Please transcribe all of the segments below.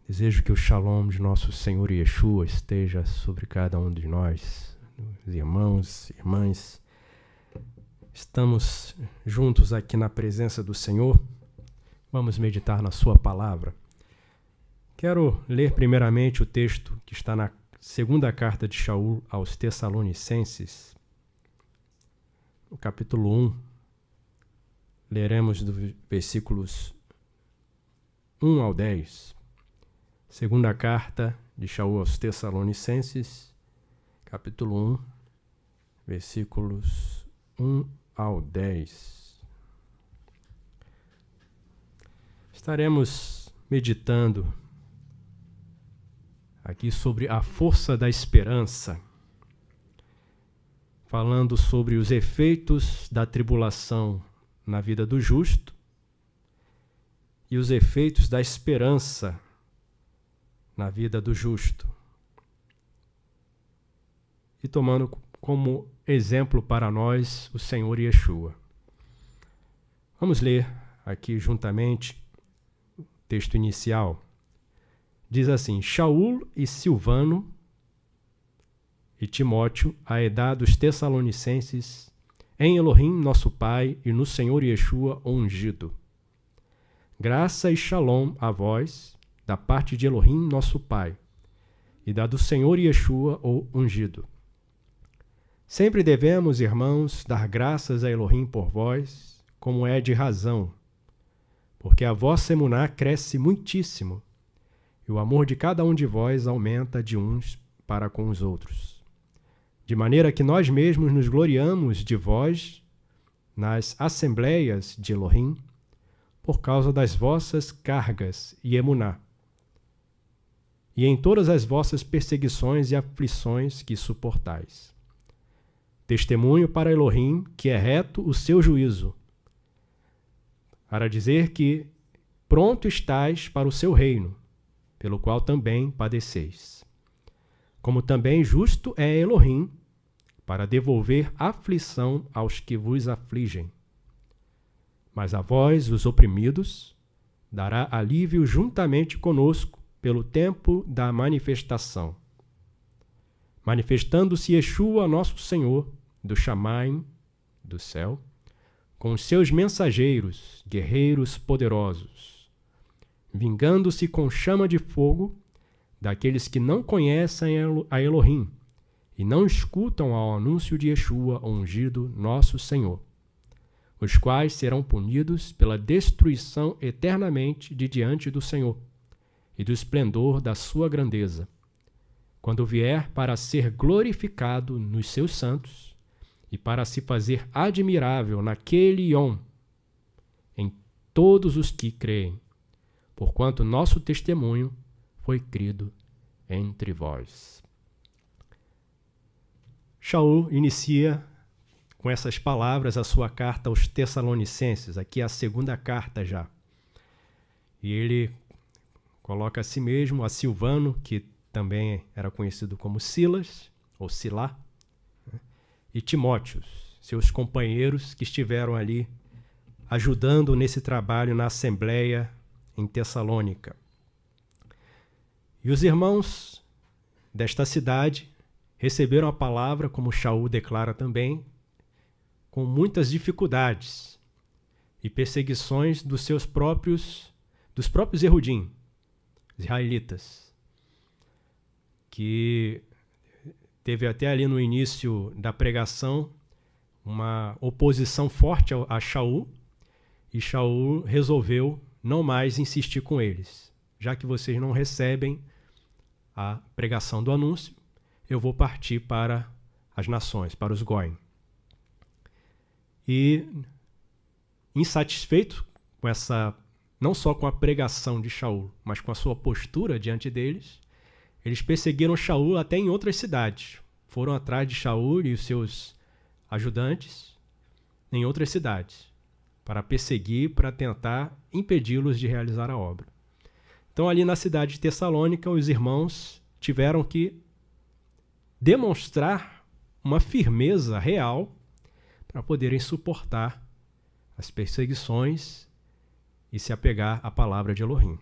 Desejo que o shalom de nosso Senhor Yeshua esteja sobre cada um de nós, irmãos, irmãs. Estamos juntos aqui na presença do Senhor. Vamos meditar na sua palavra. Quero ler primeiramente o texto que está na segunda carta de Shaul aos Tessalonicenses, no capítulo 1. Leremos dos versículos 1 ao 10. Segunda carta de Shaul aos Tessalonicenses, capítulo 1, versículos 1 ao 10. Estaremos meditando aqui sobre a força da esperança, falando sobre os efeitos da tribulação na vida do justo e os efeitos da esperança na vida do justo. E tomando como exemplo para nós o Senhor Yeshua. Vamos ler aqui juntamente o texto inicial. Diz assim: Shaul e Silvano e Timóteo, a edade dos Tessalonicenses, em Elohim, nosso Pai, e no Senhor Yeshua, o ungido. Graça e shalom a vós, da parte de Elohim, nosso Pai, e da do Senhor Yeshua, o ungido. Sempre devemos, irmãos, dar graças a Elohim por vós, como é de razão, porque a vossa emuná cresce muitíssimo, e o amor de cada um de vós aumenta de uns para com os outros. De maneira que nós mesmos nos gloriamos de vós nas assembleias de Elohim, por causa das vossas cargas e emuná, e em todas as vossas perseguições e aflições que suportais. Testemunho para Elohim que é reto o seu juízo, para dizer que pronto estais para o seu reino, pelo qual também padeceis. Como também justo é Elohim, para devolver aflição aos que vos afligem. Mas a vós, os oprimidos, dará alívio juntamente conosco, pelo tempo da manifestação. Manifestando-se Yeshua, nosso Senhor, do Shamaim, do céu, com os seus mensageiros, guerreiros poderosos, vingando-se com chama de fogo daqueles que não conhecem a Elohim e não escutam ao anúncio de Yeshua, ungido nosso Senhor, os quais serão punidos pela destruição eternamente de diante do Senhor e do esplendor da sua grandeza, quando vier para ser glorificado nos seus santos e para se fazer admirável naquele Yom em todos os que creem, porquanto nosso testemunho foi crido entre vós. Shaul inicia com essas palavras a sua carta aos Tessalonicenses, aqui é a segunda carta já. E ele coloca a si mesmo, a Silvano, que também era conhecido como Silas, ou Silá, e Timóteo, seus companheiros que estiveram ali ajudando nesse trabalho na Assembleia em Tessalônica. E os irmãos desta cidade receberam a palavra, como Shaul declara também, com muitas dificuldades e perseguições dos próprios Erudim, israelitas, que teve até ali no início da pregação uma oposição forte a Shaul, e Shaul resolveu não mais insistir com eles. Já que vocês não recebem a pregação do anúncio, eu vou partir para as nações, para os Goim. E insatisfeito com essa, não só com a pregação de Shaul, mas com a sua postura diante deles, eles perseguiram Shaul até em outras cidades. Foram atrás de Shaul e os seus ajudantes em outras cidades, para perseguir, para tentar impedi-los de realizar a obra. Então, ali na cidade de Tessalônica, os irmãos tiveram que demonstrar uma firmeza real para poderem suportar as perseguições e se apegar à palavra de Elohim.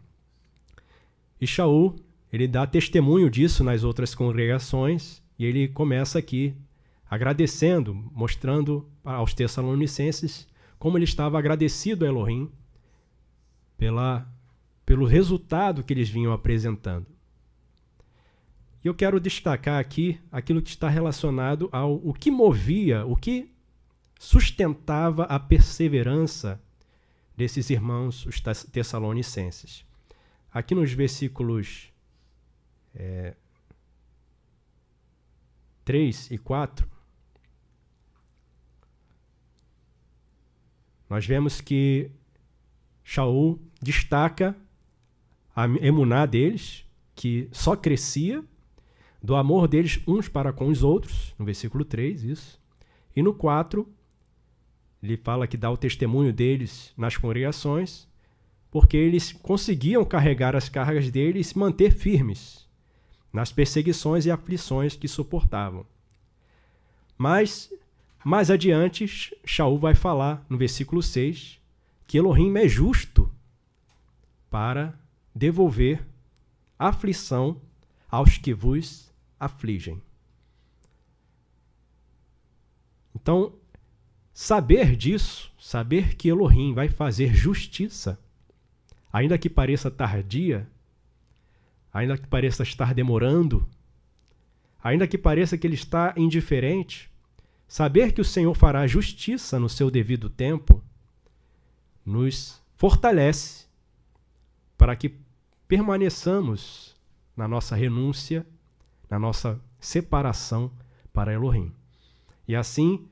E Shaul, ele dá testemunho disso nas outras congregações, e ele começa aqui agradecendo, mostrando aos Tessalonicenses como ele estava agradecido a Elohim pelo resultado que eles vinham apresentando. E eu quero destacar aqui aquilo que está relacionado ao o que movia, o que sustentava a perseverança desses irmãos, os Tessalonicenses. Aqui nos versículos 3 e 4, nós vemos que Shaul destaca a emuná deles, que só crescia, do amor deles uns para com os outros, no versículo 3, isso. E no 4, ele fala que dá o testemunho deles nas congregações, porque eles conseguiam carregar as cargas deles e se manter firmes nas perseguições e aflições que suportavam. Mas, mais adiante, Shaul vai falar, no versículo 6, que Elohim é justo para devolver aflição aos que vos afligem. Então, saber disso, saber que Elohim vai fazer justiça, ainda que pareça tardia, ainda que pareça estar demorando, ainda que pareça que ele está indiferente, saber que o Senhor fará justiça no seu devido tempo, nos fortalece para que permaneçamos na nossa renúncia, na nossa separação para Elohim. E assim,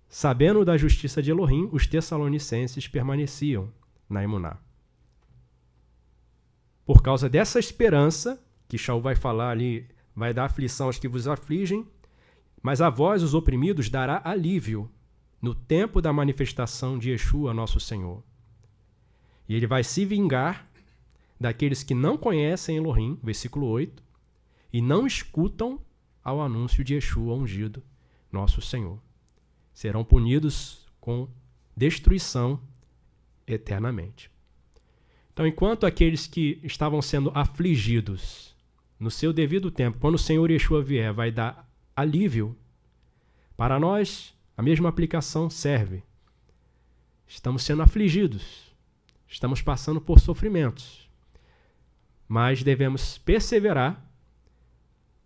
sabendo da justiça de Elohim, os Tessalonicenses permaneciam na emuná. Por causa dessa esperança, que Shaul vai falar ali, vai dar aflição aos que vos afligem, mas a vós, os oprimidos, dará alívio no tempo da manifestação de Yeshua, nosso Senhor. E ele vai se vingar daqueles que não conhecem Elohim, versículo 8, e não escutam ao anúncio de Yeshua ungido, nosso Senhor. Serão punidos com destruição eternamente. Então, enquanto aqueles que estavam sendo afligidos no seu devido tempo, quando o Senhor Yeshua vier, vai dar alívio, para nós a mesma aplicação serve. Estamos sendo afligidos, estamos passando por sofrimentos, mas devemos perseverar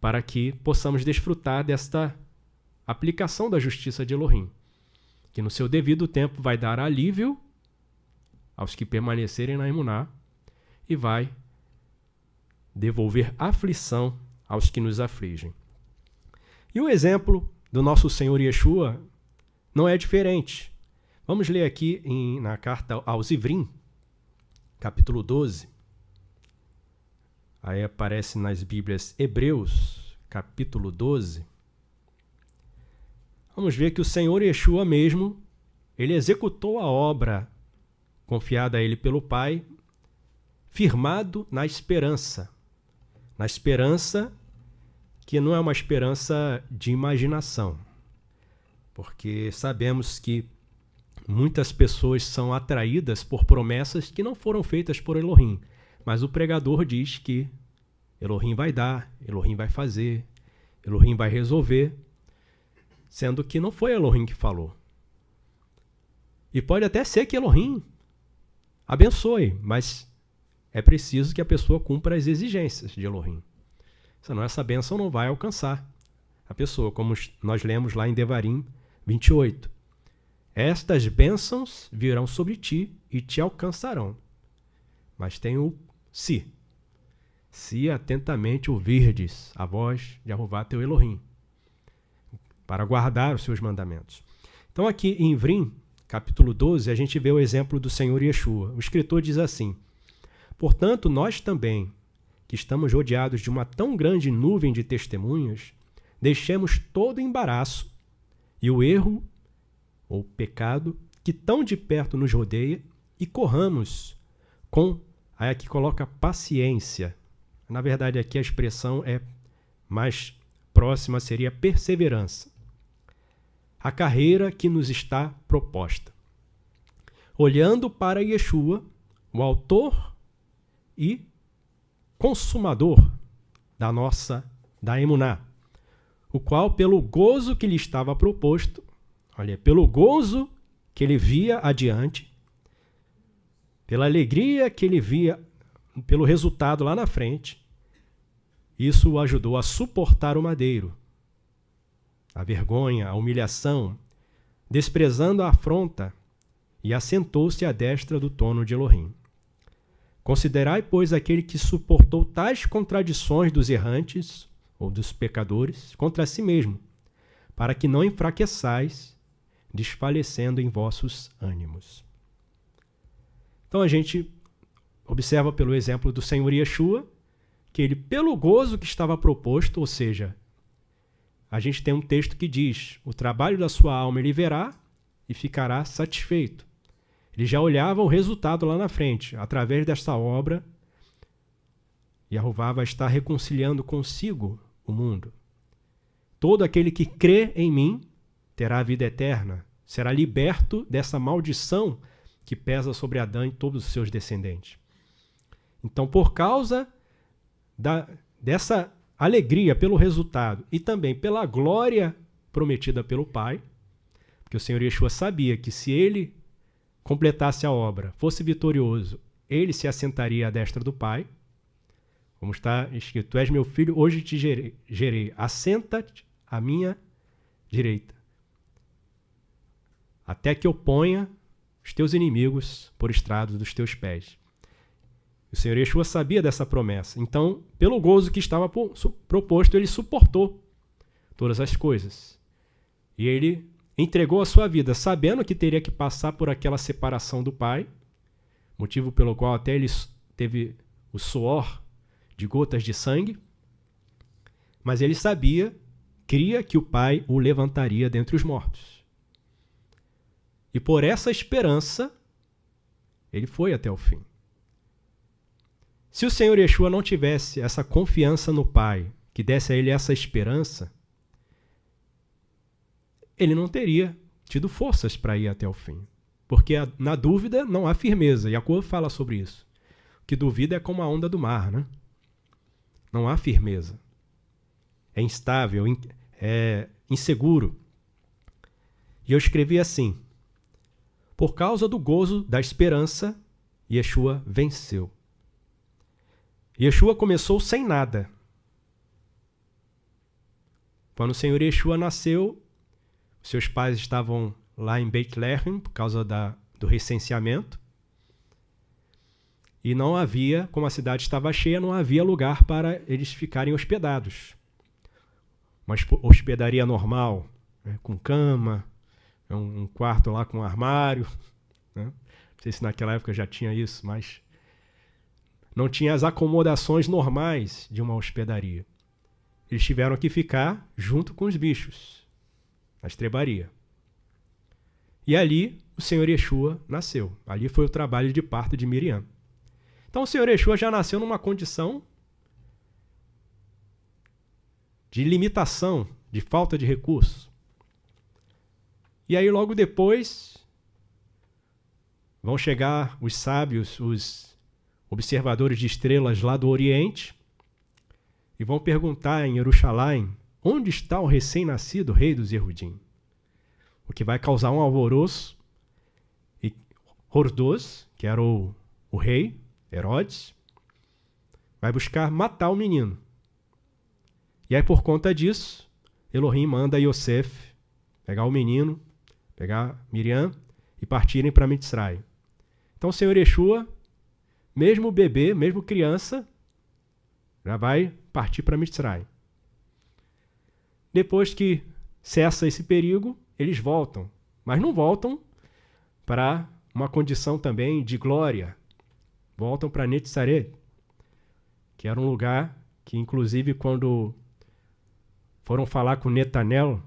para que possamos desfrutar desta aplicação da justiça de Elohim, que no seu devido tempo vai dar alívio aos que permanecerem na emuná e vai devolver aflição aos que nos afligem. E o exemplo do nosso Senhor Yeshua não é diferente. Vamos ler aqui na carta aos Ivrim, capítulo 12. Aí aparece nas Bíblias Hebreus, capítulo 12. Vamos ver que o Senhor Yeshua mesmo, ele executou a obra confiada a ele pelo Pai, firmado na esperança que não é uma esperança de imaginação, porque sabemos que muitas pessoas são atraídas por promessas que não foram feitas por Elohim, mas o pregador diz que Elohim vai dar, Elohim vai fazer, Elohim vai resolver, sendo que não foi Elohim que falou. E pode até ser que Elohim abençoe, mas é preciso que a pessoa cumpra as exigências de Elohim. Senão essa bênção não vai alcançar a pessoa, como nós lemos lá em Devarim 28. Estas bênçãos virão sobre ti e te alcançarão. Mas tem o se atentamente ouvirdes a voz de Jeová teu Elohim, para guardar os seus mandamentos. Então aqui em Ivrim, capítulo 12, a gente vê o exemplo do Senhor Yeshua. O escritor diz assim: portanto, nós também, que estamos rodeados de uma tão grande nuvem de testemunhas, deixemos todo embaraço e o erro ou pecado que tão de perto nos rodeia e corramos com, aí aqui coloca paciência. Na verdade, aqui a expressão é mais próxima, seria perseverança. A carreira que nos está proposta. Olhando para Yeshua, o autor e consumador da emuná, o qual, pelo gozo que lhe estava proposto, pelo gozo que ele via adiante, pela alegria que ele via pelo resultado lá na frente, isso o ajudou a suportar o madeiro, a vergonha, a humilhação, desprezando a afronta, e assentou-se à destra do trono de Elohim. Considerai, pois, aquele que suportou tais contradições dos errantes, ou dos pecadores, contra si mesmo, para que não enfraqueçais, desfalecendo em vossos ânimos. Então a gente observa pelo exemplo do Senhor Yeshua, que ele, pelo gozo que estava proposto, ou seja, a gente tem um texto que diz, o trabalho da sua alma ele verá e ficará satisfeito. Ele já olhava o resultado lá na frente. Através desta obra, Yahová vai estar reconciliando consigo o mundo. Todo aquele que crê em mim terá a vida eterna, será liberto dessa maldição que pesa sobre Adão e todos os seus descendentes. Então, por causa dessa alegria pelo resultado e também pela glória prometida pelo Pai, porque o Senhor Yeshua sabia que se ele completasse a obra, fosse vitorioso, ele se assentaria à destra do Pai, como está escrito, tu és meu filho, hoje te gerei, assenta-te à minha direita, até que eu ponha os teus inimigos por estrado dos teus pés. O Senhor Yeshua sabia dessa promessa. Então, pelo gozo que estava proposto, ele suportou todas as coisas. E ele entregou a sua vida, sabendo que teria que passar por aquela separação do Pai, motivo pelo qual até ele teve o suor de gotas de sangue, mas ele cria que o Pai o levantaria dentre os mortos. E por essa esperança, ele foi até o fim. Se o Senhor Yeshua não tivesse essa confiança no Pai, que desse a ele essa esperança, ele não teria tido forças para ir até o fim. Porque na dúvida não há firmeza. Jacob fala sobre isso. O que duvida é como a onda do mar, né? Não há firmeza. É instável, é inseguro. E eu escrevi assim, por causa do gozo da esperança, Yeshua venceu. Yeshua começou sem nada. Quando o Senhor Yeshua nasceu, seus pais estavam lá em Beit-Lehem por causa do recenseamento. E não havia, como a cidade estava cheia, não havia lugar para eles ficarem hospedados. Uma hospedaria normal, né, com cama, um quarto lá com um armário. Né? Não sei se naquela época já tinha isso, mas não tinha as acomodações normais de uma hospedaria. Eles tiveram que ficar junto com os bichos, na estrebaria. E ali o Senhor Yeshua nasceu. Ali foi o trabalho de parto de Miriam. Então o Senhor Yeshua já nasceu numa condição de limitação, de falta de recursos. E aí logo depois vão chegar os sábios, os observadores de estrelas lá do Oriente, e vão perguntar em Jerusalém, onde está o recém-nascido rei dos Yehudim? O que vai causar um alvoroço. E Hordos, que era o rei, Herodes, vai buscar matar o menino. E aí, por conta disso, Elohim manda Yosef pegar o menino, pegar Miriam e partirem para Mitzray. Então o Senhor Yeshua, mesmo bebê, mesmo criança, já vai partir para Mitzray. Depois que cessa esse perigo, eles voltam. Mas não voltam para uma condição também de glória. Voltam para Netzaret, que era um lugar que, inclusive, quando foram falar com Netanel,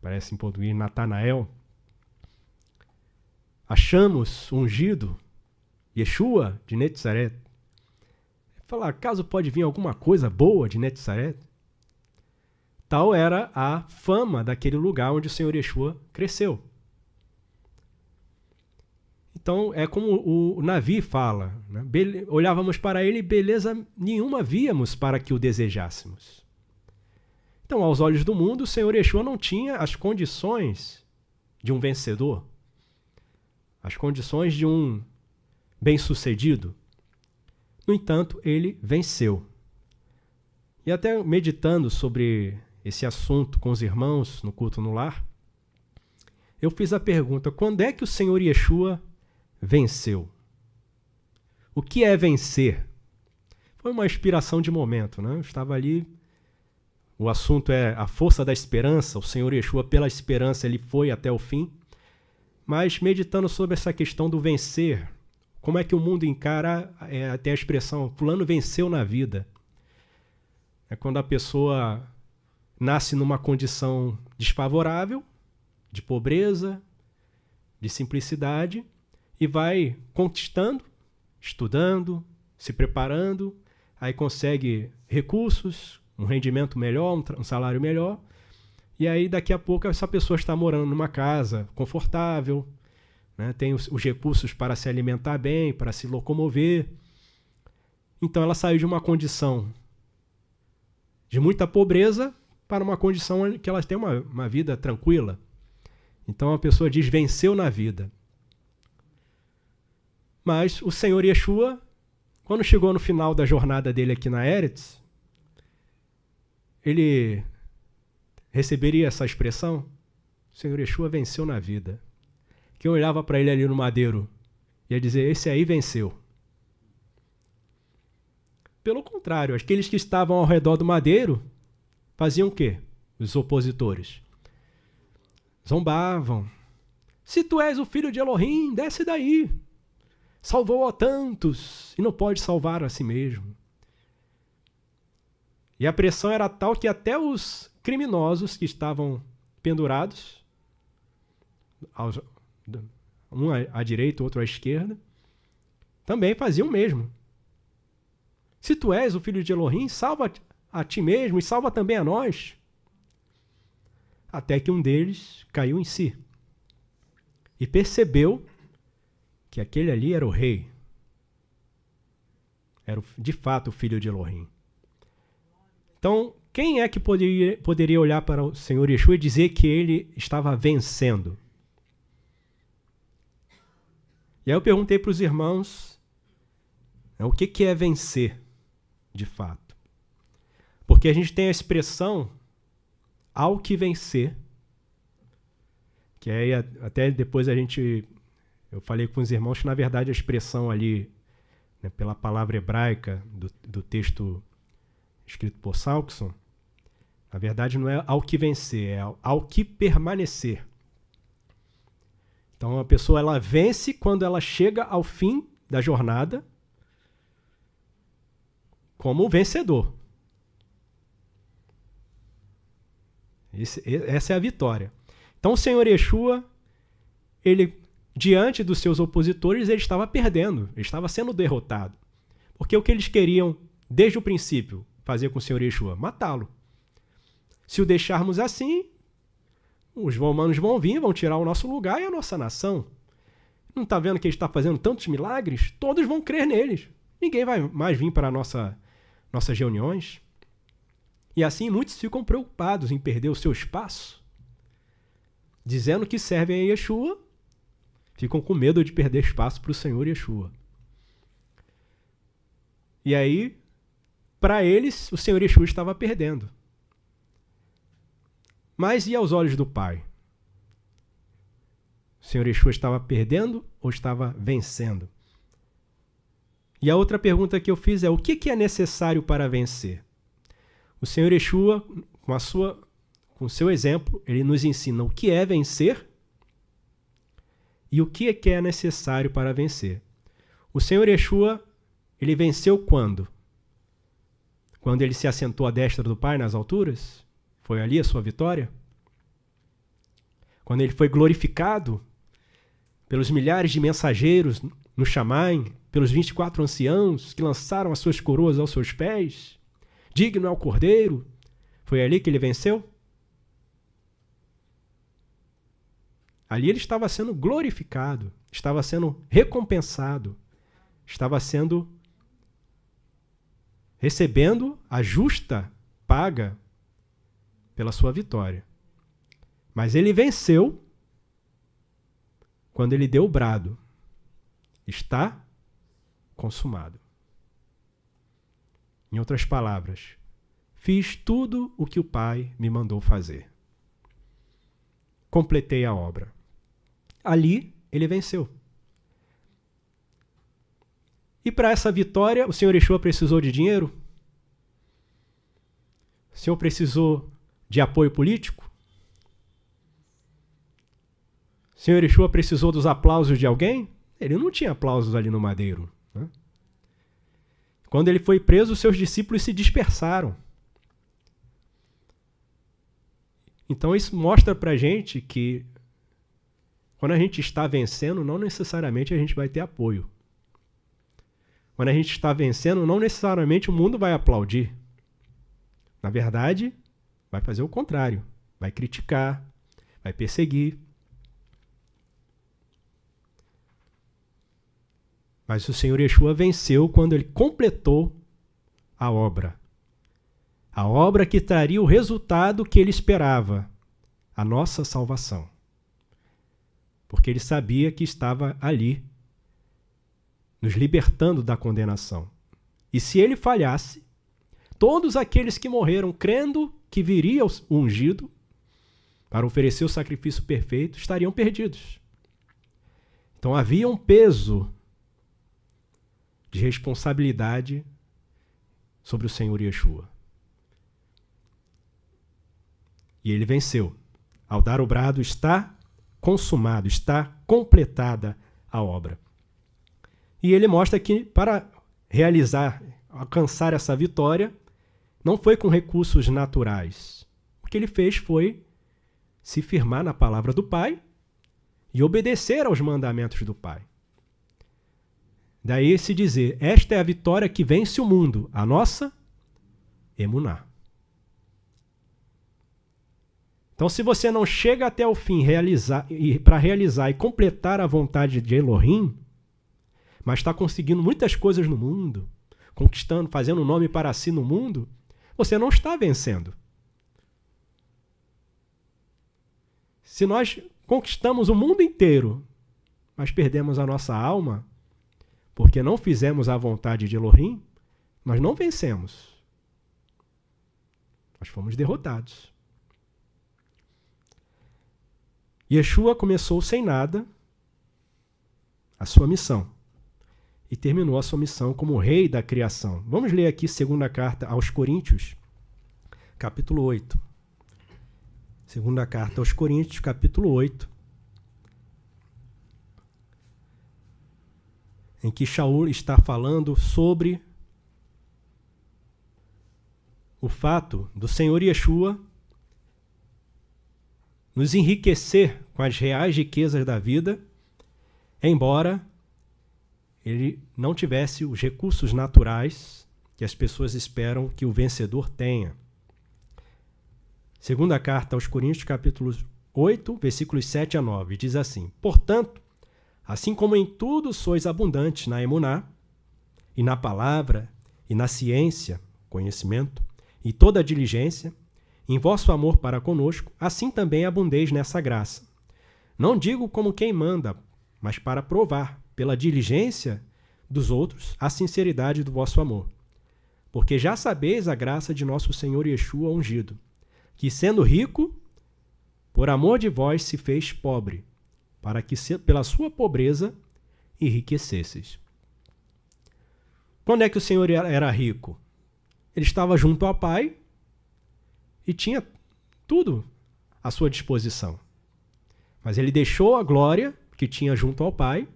parece em português Natanael, achamos ungido Yeshua de Netzaret. Falar, acaso pode vir alguma coisa boa de Netzaret? Tal era a fama daquele lugar onde o Senhor Yeshua cresceu. Então, é como o Navi fala, né? Olhávamos para ele e beleza nenhuma víamos para que o desejássemos. Então, aos olhos do mundo, o Senhor Yeshua não tinha as condições de um vencedor, as condições de um bem-sucedido. No entanto, ele venceu. E até meditando sobre esse assunto com os irmãos no culto no lar, eu fiz a pergunta: quando é que o Senhor Yeshua venceu? O que é vencer? Foi uma inspiração de momento, né? Eu estava ali, o assunto é a força da esperança, o Senhor Yeshua, pela esperança, ele foi até o fim. Mas meditando sobre essa questão do vencer, como é que o mundo encara, até a expressão, fulano venceu na vida. É quando a pessoa nasce numa condição desfavorável, de pobreza, de simplicidade, e vai conquistando, estudando, se preparando, aí consegue recursos, um rendimento melhor, um salário melhor, e aí daqui a pouco essa pessoa está morando numa casa confortável, né, tem os recursos para se alimentar bem, para se locomover. Então ela saiu de uma condição de muita pobreza para uma condição que ela tem uma vida tranquila. Então a pessoa diz, venceu na vida. Mas o Senhor Yeshua, quando chegou no final da jornada dele aqui na Eretz, ele receberia essa expressão? O Senhor Yeshua venceu na vida. Quem olhava para ele ali no madeiro ia dizer, esse aí venceu. Pelo contrário, aqueles que estavam ao redor do madeiro faziam o quê? Os opositores zombavam. Se tu és o filho de Elohim, desce daí. Salvou a tantos e não pode salvar a si mesmo. E a pressão era tal que até os criminosos que estavam pendurados, um à direita, outro à esquerda, também faziam o mesmo. Se tu és o filho de Elohim, salva a ti mesmo e salva também a nós. Até que um deles caiu em si e percebeu que aquele ali era o rei. Era de fato o filho de Elohim. Então, quem é que poderia olhar para o Senhor Yeshua e dizer que ele estava vencendo? E aí eu perguntei para os irmãos, o que é vencer, de fato? Porque a gente tem a expressão ao que vencer, que aí até depois eu falei com os irmãos que na verdade a expressão ali, né, pela palavra hebraica do texto escrito por Salkson, na verdade não é ao que vencer, é ao que permanecer. Então a pessoa ela vence quando ela chega ao fim da jornada como vencedor. Essa é a vitória. Então o Senhor Yeshua, ele, diante dos seus opositores, ele estava perdendo, ele estava sendo derrotado. Porque o que eles queriam, desde o princípio, fazer com o Senhor Yeshua? Matá-lo. Se o deixarmos assim, os romanos vão vir, vão tirar o nosso lugar e a nossa nação. Não está vendo que ele está fazendo tantos milagres? Todos vão crer neles. Ninguém vai mais vir para nossas reuniões. E assim muitos ficam preocupados em perder o seu espaço, dizendo que servem a Yeshua, ficam com medo de perder espaço para o Senhor Yeshua. E aí, para eles, o Senhor Yeshua estava perdendo. Mas e aos olhos do Pai? O Senhor Yeshua estava perdendo ou estava vencendo? E a outra pergunta que eu fiz é, o que é necessário para vencer? O Senhor Yeshua, com o seu exemplo, ele nos ensina o que é vencer e o que é necessário para vencer. O Senhor Yeshua, ele venceu quando? Quando ele se assentou à destra do Pai nas alturas? Foi ali a sua vitória? Quando ele foi glorificado pelos milhares de mensageiros no Shamaim, pelos 24 anciãos que lançaram as suas coroas aos seus pés? Digno é o Cordeiro. Foi ali que ele venceu? Ali ele estava sendo glorificado. estava sendo recompensado, estava recebendo a justa paga pela sua vitória. Mas ele venceu quando ele deu o brado: está consumado. Em outras palavras, fiz tudo o que o Pai me mandou fazer. Completei a obra. Ali, ele venceu. E para essa vitória, o Senhor Yeshua precisou de dinheiro? O Senhor precisou de apoio político? O Senhor Yeshua precisou dos aplausos de alguém? Ele não tinha aplausos ali no madeiro, né? Quando ele foi preso, os seus discípulos se dispersaram. Então isso mostra para a gente que quando a gente está vencendo, não necessariamente a gente vai ter apoio. Quando a gente está vencendo, não necessariamente o mundo vai aplaudir. Na verdade, vai fazer o contrário. Vai criticar, vai perseguir. Mas o Senhor Yeshua venceu quando ele completou a obra. A obra que traria o resultado que ele esperava, a nossa salvação. Porque ele sabia que estava ali, nos libertando da condenação. E se ele falhasse, todos aqueles que morreram crendo que viria o ungido para oferecer o sacrifício perfeito estariam perdidos. Então havia um peso de responsabilidade sobre o Senhor Yeshua. E ele venceu. Ao dar o brado, está consumado, está completada a obra. E ele mostra que para alcançar essa vitória, não foi com recursos naturais. O que ele fez foi se firmar na palavra do Pai e obedecer aos mandamentos do Pai. Daí se dizer, esta é a vitória que vence o mundo, a nossa emuná. Então, se você não chega até o fim para realizar e completar a vontade de Elohim, mas está conseguindo muitas coisas no mundo, conquistando, fazendo um nome para si no mundo, você não está vencendo. Se nós conquistamos o mundo inteiro, mas perdemos a nossa alma, porque não fizemos a vontade de Elohim, nós não vencemos. Nós fomos derrotados. Yeshua começou sem nada a sua missão e terminou a sua missão como rei da criação. Vamos ler aqui segunda carta aos Coríntios, capítulo 8. Segunda carta aos Coríntios, capítulo 8. Em que Shaul está falando sobre o fato do Senhor Yeshua nos enriquecer com as reais riquezas da vida, embora ele não tivesse os recursos naturais que as pessoas esperam que o vencedor tenha. Segunda carta aos Coríntios, capítulo 8, versículos 7 a 9, diz assim: portanto, assim como em tudo sois abundantes na emuná, e na palavra, e na ciência, conhecimento, e toda a diligência, em vosso amor para conosco, assim também abundeis nessa graça. Não digo como quem manda, mas para provar, pela diligência dos outros, a sinceridade do vosso amor. Porque já sabeis a graça de nosso Senhor Yeshua ungido, que sendo rico, por amor de vós se fez pobre, para que pela sua pobreza enriquecesseis. Quando é que o Senhor era rico? Ele estava junto ao Pai e tinha tudo à sua disposição. Mas ele deixou a glória que tinha junto ao Pai,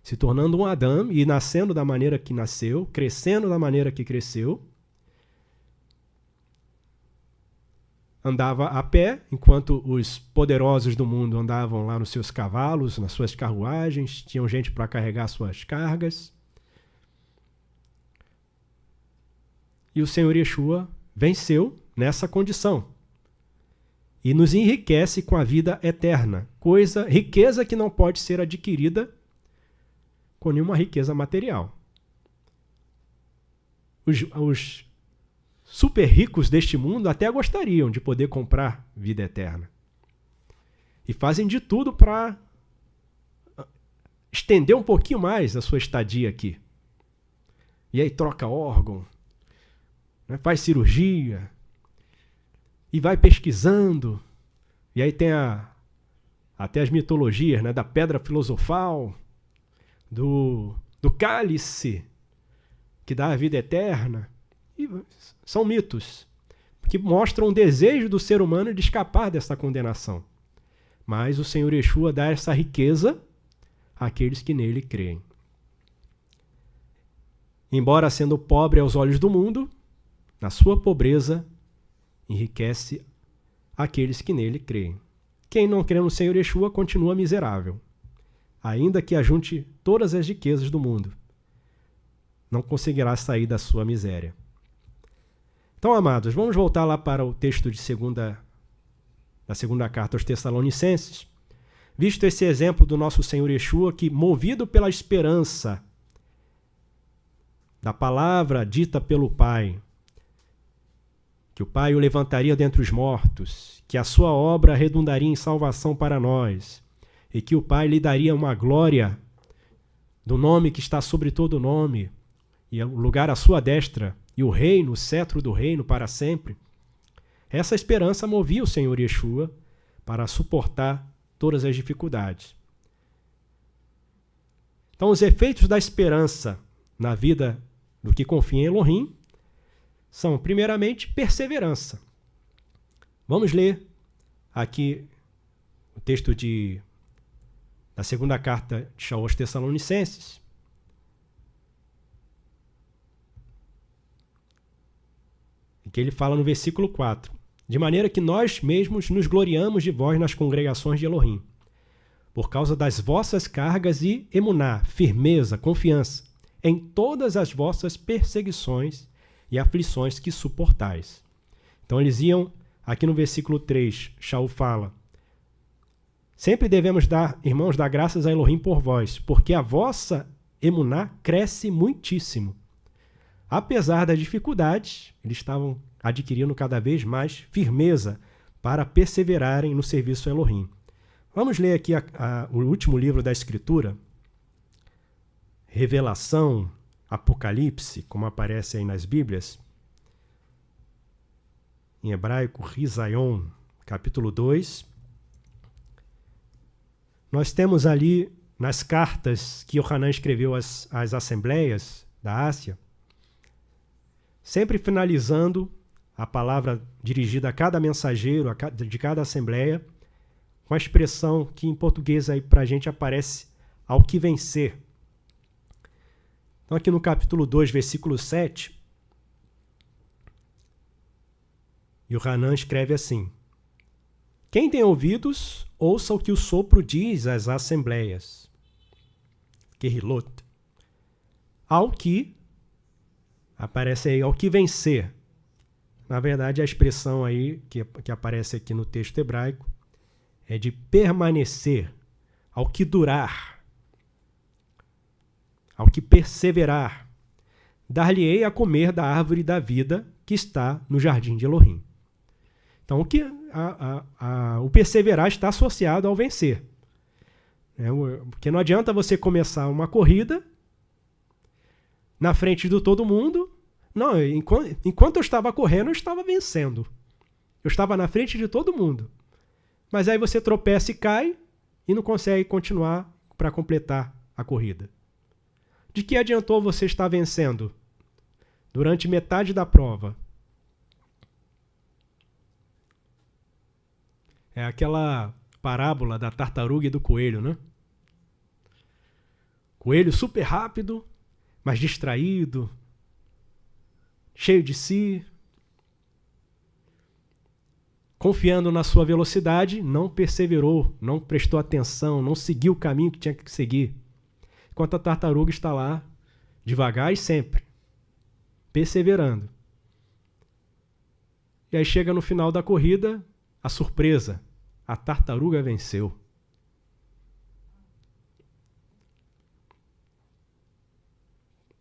se tornando um Adão e nascendo da maneira que nasceu, crescendo da maneira que cresceu. Andava a pé, enquanto os poderosos do mundo andavam lá nos seus cavalos, nas suas carruagens, tinham gente para carregar suas cargas. E o Senhor Yeshua venceu nessa condição. e nos enriquece com a vida eterna, riqueza que não pode ser adquirida com nenhuma riqueza material. Os super ricos deste mundo até gostariam de poder comprar vida eterna. E fazem de tudo para estender um pouquinho mais a sua estadia aqui. E aí troca órgão, né, faz cirurgia, e vai pesquisando. E aí tem até as mitologias, né, da pedra filosofal, do cálice, que dá a vida eterna. E são mitos que mostram o desejo do ser humano de escapar dessa condenação. Mas o Senhor Yeshua dá essa riqueza àqueles que nele creem. Embora sendo pobre aos olhos do mundo, na sua pobreza enriquece aqueles que nele creem. Quem não crê no Senhor Yeshua continua miserável, ainda que ajunte todas as riquezas do mundo. Não conseguirá sair da sua miséria. Então, amados, vamos voltar lá para o texto da segunda carta aos Tessalonicenses. Visto esse exemplo do nosso Senhor Yeshua, que, movido pela esperança da palavra dita pelo Pai, que o Pai o levantaria dentre os mortos, que a sua obra redundaria em salvação para nós, e que o Pai lhe daria uma glória do nome que está sobre todo nome, e o lugar à sua destra, e o reino, o cetro do reino para sempre. Essa esperança movia o Senhor Yeshua para suportar todas as dificuldades. Então, os efeitos da esperança na vida do que confia em Elohim são, primeiramente, perseverança. Vamos ler aqui o texto da segunda carta de Shaul aos Tessalonicenses. Em que ele fala no versículo 4. De maneira que nós mesmos nos gloriamos de vós nas congregações de Elohim, por causa das vossas cargas e emuná, firmeza, confiança, em todas as vossas perseguições e aflições que suportais. Então eles iam, aqui no versículo 3, Shaul fala: sempre devemos dar, irmãos, dar graças a Elohim por vós, porque a vossa emuná cresce muitíssimo. Apesar das dificuldades, eles estavam adquirindo cada vez mais firmeza para perseverarem no serviço a Elohim. Vamos ler aqui o último livro da Escritura, Revelação, Apocalipse, como aparece aí nas Bíblias. Em hebraico, Risayon, capítulo 2. Nós temos ali, nas cartas que Yohanan escreveu às assembleias da Ásia, sempre finalizando a palavra dirigida a cada mensageiro, de cada assembleia, com a expressão que em português aí para a gente aparece, ao que vencer. Então aqui no capítulo 2, versículo 7, Yohanan escreve assim: quem tem ouvidos, ouça o que o sopro diz às assembleias. Kehilot. Ao que, aparece aí, ao que vencer. Na verdade, a expressão aí que aparece aqui no texto hebraico é de permanecer, ao que durar, ao que perseverar. Dar-lhe-ei a comer da árvore da vida que está no jardim de Elohim. Então, o perseverar está associado ao vencer. Porque não adianta você começar uma corrida na frente de todo mundo. Não, enquanto eu estava correndo, eu estava vencendo. Eu estava na frente de todo mundo. Mas aí você tropeça e cai e não consegue continuar para completar a corrida. De que adiantou você estar vencendo durante metade da prova? É aquela parábola da tartaruga e do coelho, né? Coelho super rápido, mas distraído, cheio de si, confiando na sua velocidade, não perseverou, não prestou atenção, não seguiu o caminho que tinha que seguir. Enquanto a tartaruga está lá, devagar e sempre, perseverando. E aí chega no final da corrida, a surpresa, a tartaruga venceu.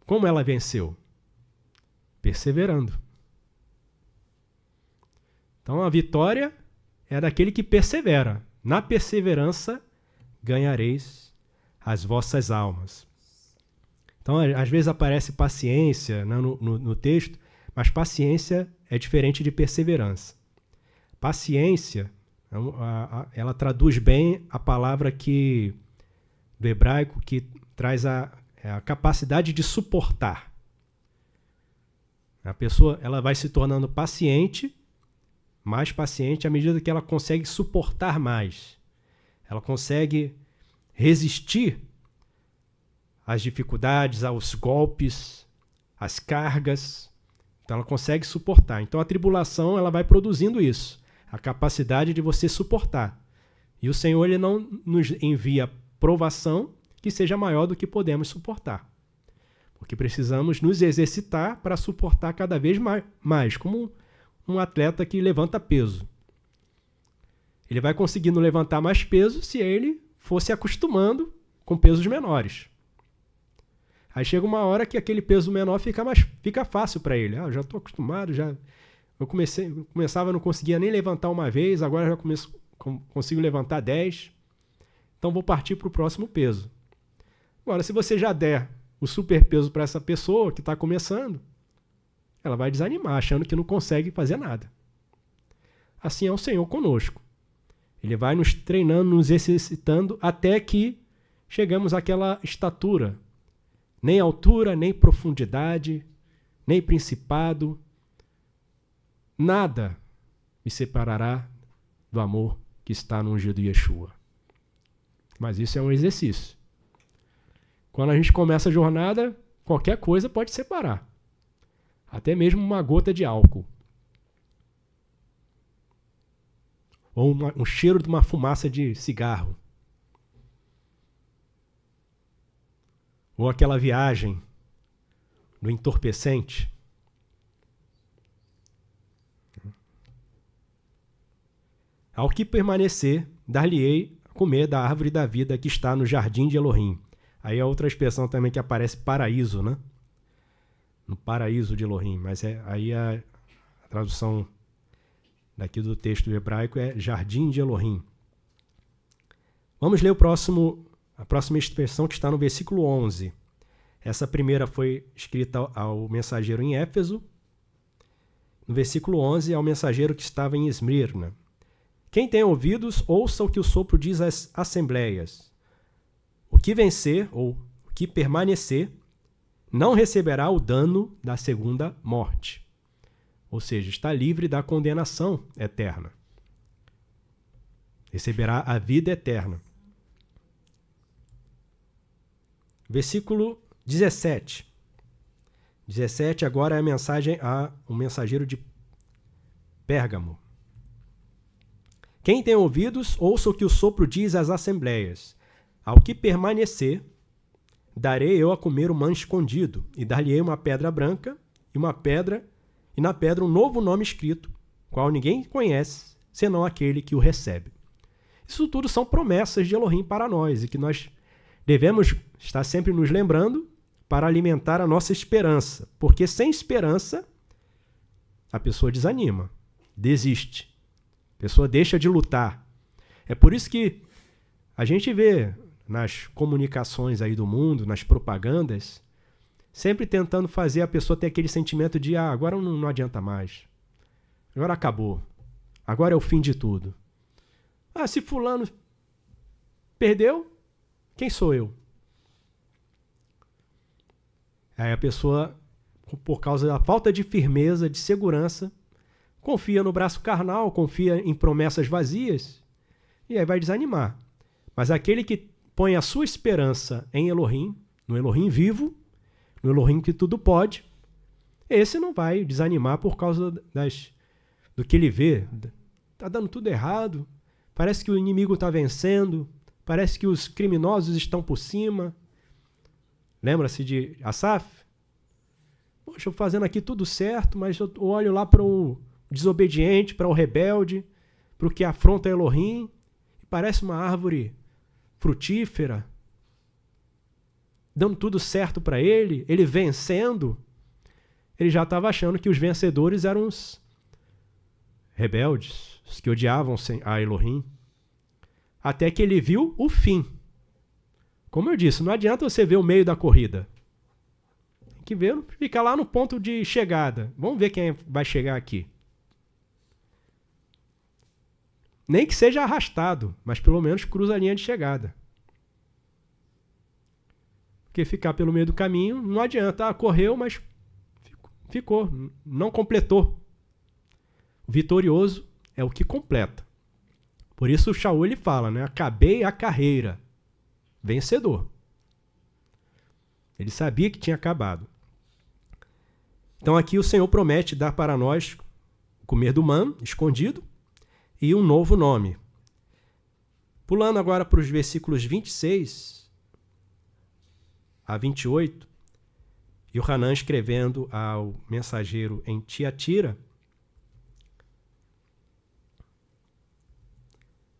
Como ela venceu? Perseverando. Então a vitória é daquele que persevera. Na perseverança ganhareis as vossas almas. Então, às vezes aparece paciência, né, no texto, mas paciência é diferente de perseverança. Paciência, ela traduz bem a palavra do hebraico que traz a capacidade de suportar. A pessoa ela vai se tornando paciente, mais paciente, à medida que ela consegue suportar mais. Ela consegue resistir às dificuldades, aos golpes, às cargas. Então ela consegue suportar. Então a tribulação ela vai produzindo isso, a capacidade de você suportar. E o Senhor ele não nos envia provação que seja maior do que podemos suportar. Porque precisamos nos exercitar para suportar cada vez mais, como um atleta que levanta peso. Ele vai conseguindo levantar mais peso se ele for se acostumando com pesos menores. Aí chega uma hora que aquele peso menor fica fácil para ele. Eu já estou acostumado, eu começava não conseguia nem levantar uma vez, agora já consigo levantar 10. Então vou partir para o próximo peso. Agora, se você já der o superpeso para essa pessoa que está começando, ela vai desanimar, achando que não consegue fazer nada. Assim é o Senhor conosco. Ele vai nos treinando, nos exercitando, até que chegamos àquela estatura. Nem altura, nem profundidade, nem principado. Nada me separará do amor que está no ungido Yeshua. Mas isso é um exercício. Quando a gente começa a jornada, qualquer coisa pode separar. Até mesmo uma gota de álcool. Ou um cheiro de uma fumaça de cigarro. Ou aquela viagem do entorpecente. Ao que permanecer, dar-lhe-ei a comer da árvore da vida que está no jardim de Elohim. Aí é outra expressão também que aparece, paraíso, né? No paraíso de Elohim. Mas aí a tradução daqui do texto hebraico é jardim de Elohim. Vamos ler a próxima expressão que está no versículo 11. Essa primeira foi escrita ao mensageiro em Éfeso. No versículo 11, ao mensageiro que estava em Esmirna. Quem tem ouvidos, ouça o que o sopro diz às assembleias. O que vencer, ou o que permanecer, não receberá o dano da segunda morte. Ou seja, está livre da condenação eterna. Receberá a vida eterna. Versículo 17. 17 agora é a mensagem ao mensageiro de Pérgamo. Quem tem ouvidos, ouça o que o sopro diz às assembleias. Ao que permanecer, darei eu a comer o manjo escondido, e dar-lhe-ei uma pedra branca, e na pedra um novo nome escrito, qual ninguém conhece, senão aquele que o recebe. Isso tudo são promessas de Elohim para nós, e que nós devemos estar sempre nos lembrando para alimentar a nossa esperança, porque sem esperança a pessoa desanima, desiste, a pessoa deixa de lutar. É por isso que a gente vê nas comunicações aí do mundo, nas propagandas, sempre tentando fazer a pessoa ter aquele sentimento de agora não adianta mais, agora acabou, agora é o fim de tudo. Se fulano perdeu, quem sou eu? Aí a pessoa, por causa da falta de firmeza, de segurança, confia no braço carnal, confia em promessas vazias, e aí vai desanimar. Mas aquele que põe a sua esperança em Elohim, no Elohim vivo, no Elohim que tudo pode, esse não vai desanimar por causa do que ele vê. Está dando tudo errado, parece que o inimigo está vencendo, parece que os criminosos estão por cima. Lembra-se de Asaf? Poxa, eu fazendo aqui tudo certo, mas eu olho lá para o desobediente, para o rebelde, para o que afronta Elohim, e parece uma árvore frutífera, dando tudo certo para ele, ele vencendo. Ele já estava achando que os vencedores eram os rebeldes, os que odiavam a Elohim. Até que ele viu o fim. Como eu disse, não adianta você ver o meio da corrida. Tem que ver, ficar lá no ponto de chegada. Vamos ver quem vai chegar aqui. Nem que seja arrastado, mas pelo menos cruza a linha de chegada. Porque ficar pelo meio do caminho não adianta. Ah, correu, mas ficou, não completou. O vitorioso é o que completa. Por isso o Shaul ele fala, né? Acabei a carreira. Vencedor. Ele sabia que tinha acabado. Então aqui o Senhor promete dar para nós o comer do man, escondido, e um novo nome. Pulando agora para os versículos 26 a 28, Yohanan escrevendo ao mensageiro em Tiatira,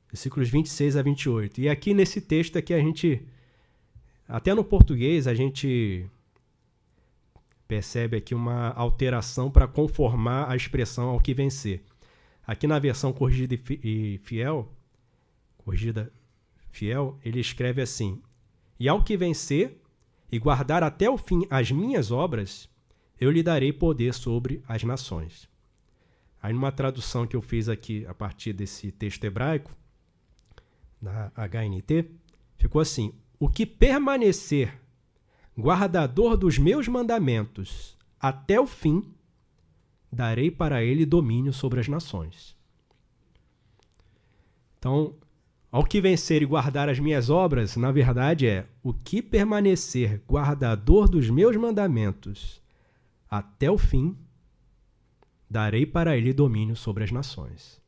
versículos 26 a 28. E aqui nesse texto aqui a gente, até no português, a gente percebe aqui uma alteração para conformar a expressão ao que vencer. Aqui na versão corrigida fiel, ele escreve assim: e ao que vencer e guardar até o fim as minhas obras, eu lhe darei poder sobre as nações. Aí numa tradução que eu fiz aqui a partir desse texto hebraico, na HNT, ficou assim: o que permanecer guardador dos meus mandamentos até o fim, darei para ele domínio sobre as nações. Então, ao que vencer e guardar as minhas obras, na verdade é o que permanecer guardador dos meus mandamentos até o fim, darei para ele domínio sobre as nações.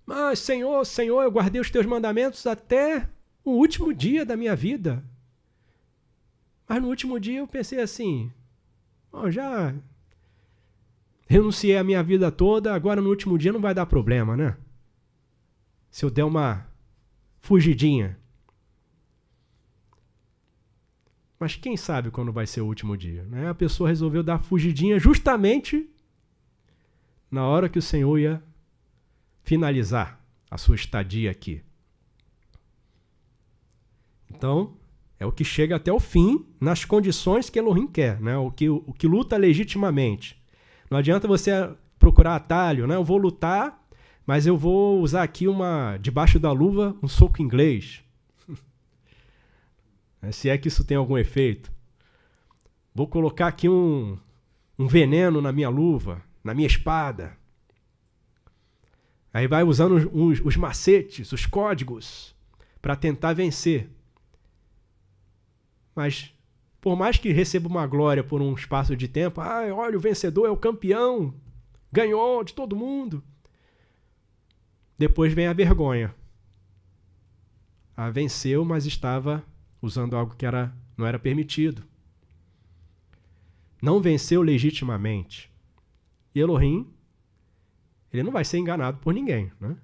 Mas, Senhor, eu guardei os teus mandamentos até o último dia da minha vida. Mas no último dia eu pensei assim, já renunciei a minha vida toda, agora no último dia não vai dar problema, né? Se eu der uma fugidinha. Mas quem sabe quando vai ser o último dia, né? A pessoa resolveu dar fugidinha justamente na hora que o Senhor ia finalizar a sua estadia aqui. Então, é o que chega até o fim nas condições que Elohim quer, né? O que luta legitimamente. Não adianta você procurar atalho, né? Eu vou lutar, mas eu vou usar aqui debaixo da luva, um soco inglês. Se é que isso tem algum efeito. Vou colocar aqui um veneno na minha luva, na minha espada. Aí vai usando os macetes, os códigos, para tentar vencer. Mas, por mais que receba uma glória por um espaço de tempo, olha, o vencedor é o campeão, ganhou de todo mundo. Depois vem a vergonha. Venceu, mas estava usando algo que não era permitido. Não venceu legitimamente. E Elohim, ele não vai ser enganado por ninguém, né?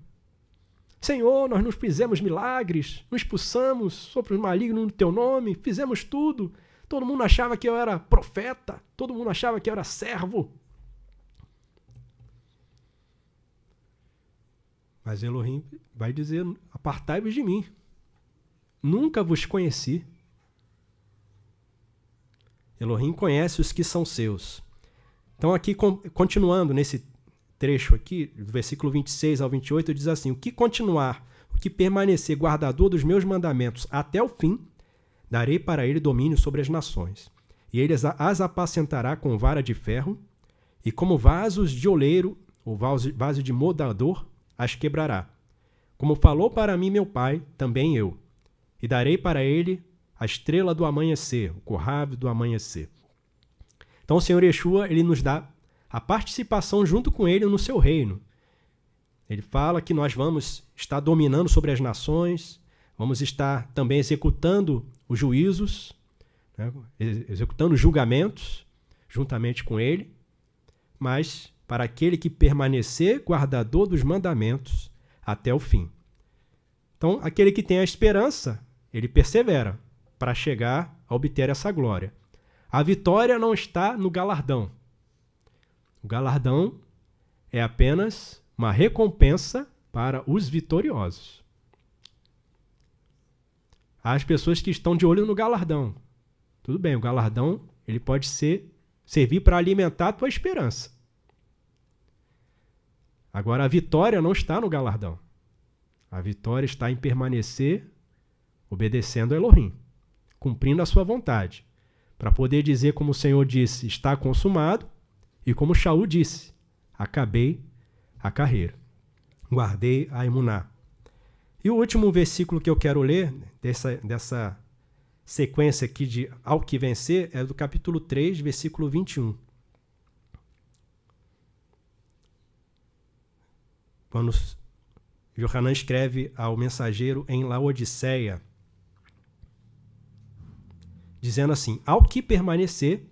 Senhor, nós nos fizemos milagres, nos expulsamos sobre os malignos no teu nome, fizemos tudo. Todo mundo achava que eu era profeta, todo mundo achava que eu era servo. Mas Elohim vai dizer, apartai-vos de mim. Nunca vos conheci. Elohim conhece os que são seus. Então aqui, continuando nesse trecho aqui, do versículo 26 ao 28, diz assim: o que continuar, o que permanecer guardador dos meus mandamentos até o fim, darei para ele domínio sobre as nações. E ele as apacentará com vara de ferro, e como vasos de oleiro, ou vaso de moldador, as quebrará. Como falou para mim meu pai, também eu. E darei para ele a estrela do amanhecer, o corrave do amanhecer. Então o Senhor Yeshua, ele nos dá a participação junto com ele no seu reino. Ele fala que nós vamos estar dominando sobre as nações, vamos estar também executando os juízos, né, executando os julgamentos juntamente com ele, mas para aquele que permanecer guardador dos mandamentos até o fim. Então, aquele que tem a esperança, ele persevera para chegar a obter essa glória. A vitória não está no galardão. O galardão é apenas uma recompensa para os vitoriosos. Há as pessoas que estão de olho no galardão. Tudo bem, o galardão ele pode servir para alimentar a tua esperança. Agora, a vitória não está no galardão. A vitória está em permanecer obedecendo a Elohim, cumprindo a sua vontade, para poder dizer, como o Senhor disse, está consumado, e como Shaul disse, acabei a carreira, guardei a emuná. E o último versículo que eu quero ler, dessa sequência aqui de ao que vencer, é do capítulo 3, versículo 21. Quando Yohanan escreve ao mensageiro em Laodiceia, dizendo assim: ao que permanecer,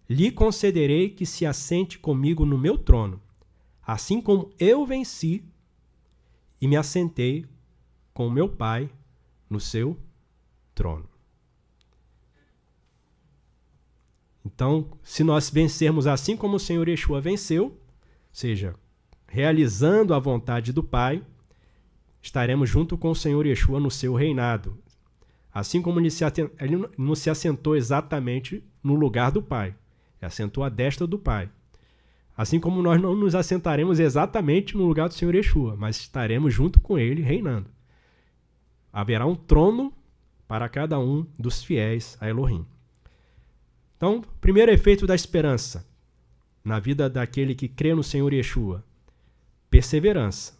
lhe concederei que se assente comigo no meu trono, assim como eu venci e me assentei com o meu Pai no seu trono. Então, se nós vencermos assim como o Senhor Yeshua venceu, ou seja, realizando a vontade do Pai, estaremos junto com o Senhor Yeshua no seu reinado. Assim como ele não se assentou exatamente no lugar do Pai, ele assentou à destra do Pai. Assim como nós não nos assentaremos exatamente no lugar do Senhor Yeshua, mas estaremos junto com ele reinando. Haverá um trono para cada um dos fiéis a Elohim. Então, primeiro efeito da esperança na vida daquele que crê no Senhor Yeshua: perseverança.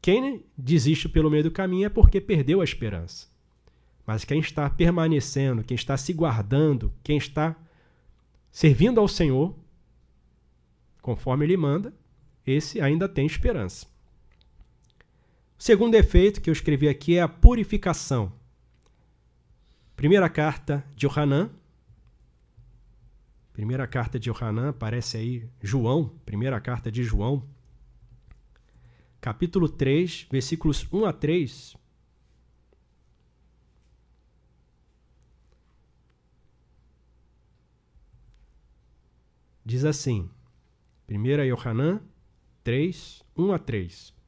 Quem desiste pelo meio do caminho é porque perdeu a esperança. Mas quem está permanecendo, quem está se guardando, quem está servindo ao Senhor, conforme Ele manda, esse ainda tem esperança. O segundo efeito que eu escrevi aqui é a purificação. Primeira carta de Yohanan. Primeira carta de Yohanan, aparece aí João, primeira carta de João, capítulo 3, versículos 1 a 3. Diz assim, 1 Yohanan 3, 1 a 3.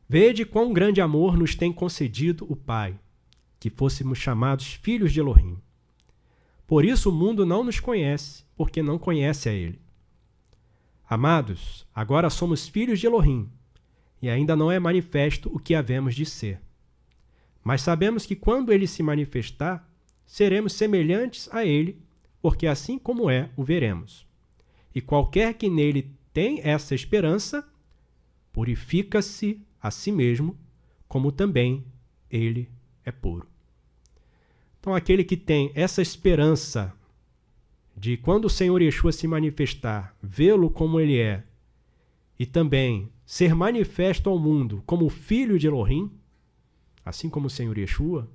Vede quão grande amor nos tem concedido o Pai, que fôssemos chamados filhos de Elohim. Por isso o mundo não nos conhece, porque não conhece a Ele. Amados, agora somos filhos de Elohim, e ainda não é manifesto o que havemos de ser. Mas sabemos que quando Ele se manifestar, seremos semelhantes a Ele, porque assim como é, o veremos. E qualquer que nele tem essa esperança, purifica-se a si mesmo, como também Ele é puro. Então, aquele que tem essa esperança de quando o Senhor Yeshua se manifestar, vê-lo como Ele é, e também ser manifesto ao mundo como filho de Elohim, assim como o Senhor Yeshua,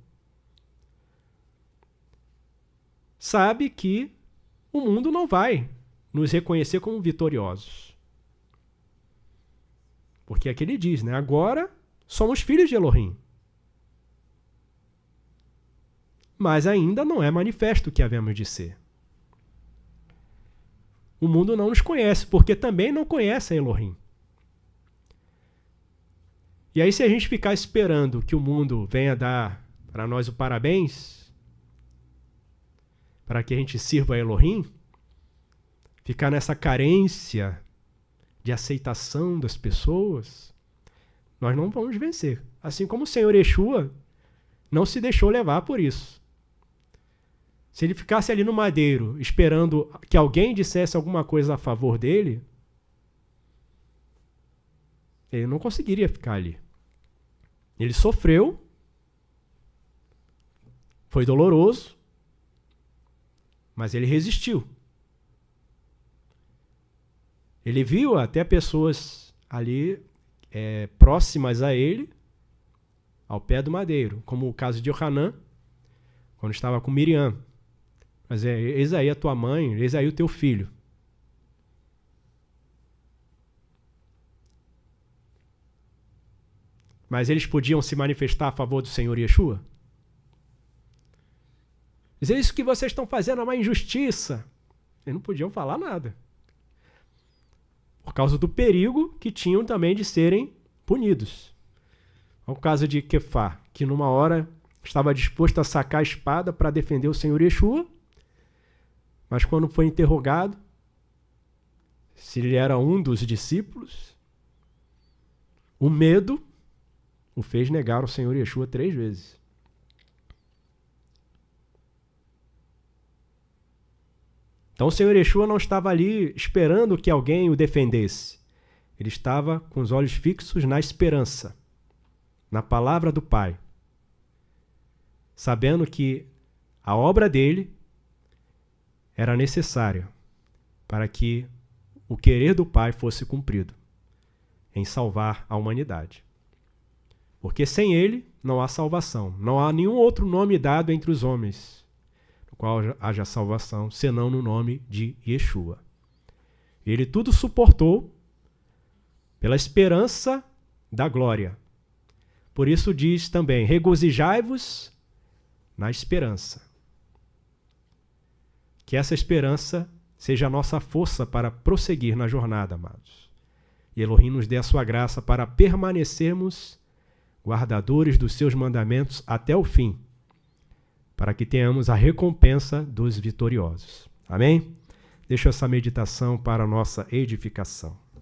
sabe que o mundo não vai nos reconhecer como vitoriosos. Porque aqui ele diz, né? Agora somos filhos de Elohim. Mas ainda não é manifesto o que havemos de ser. O mundo não nos conhece, porque também não conhece a Elohim. E aí, se a gente ficar esperando que o mundo venha dar para nós o parabéns, para que a gente sirva a Elohim, ficar nessa carência de aceitação das pessoas, nós não vamos vencer. Assim como o Senhor Yeshua não se deixou levar por isso. Se ele ficasse ali no madeiro, esperando que alguém dissesse alguma coisa a favor dele, ele não conseguiria ficar ali. Ele sofreu, foi doloroso, mas ele resistiu. Ele viu até pessoas ali próximas a ele, ao pé do madeiro, como o caso de Yohanan, quando estava com Miriam. Mas eis aí a tua mãe, eis aí o teu filho. Mas eles podiam se manifestar a favor do Senhor Yeshua? Dizer, isso que vocês estão fazendo é uma injustiça. Eles não podiam falar nada. Por causa do perigo que tinham também de serem punidos. Olha o caso de Quefá, que numa hora estava disposto a sacar a espada para defender o Senhor Yeshua, mas quando foi interrogado se ele era um dos discípulos, o medo o fez negar o Senhor Yeshua 3 vezes. Então o Senhor Yeshua não estava ali esperando que alguém o defendesse. Ele estava com os olhos fixos na esperança, na palavra do Pai, sabendo que a obra dele era necessária para que o querer do Pai fosse cumprido, em salvar a humanidade. Porque sem ele não há salvação, não há nenhum outro nome dado entre os homens no qual haja salvação, senão no nome de Yeshua. Ele tudo suportou pela esperança da glória. Por isso diz também, regozijai-vos na esperança. Que essa esperança seja a nossa força para prosseguir na jornada, amados. E Elohim nos dê a sua graça para permanecermos guardadores dos seus mandamentos até o fim, para que tenhamos a recompensa dos vitoriosos. Amém? Deixo essa meditação para a nossa edificação.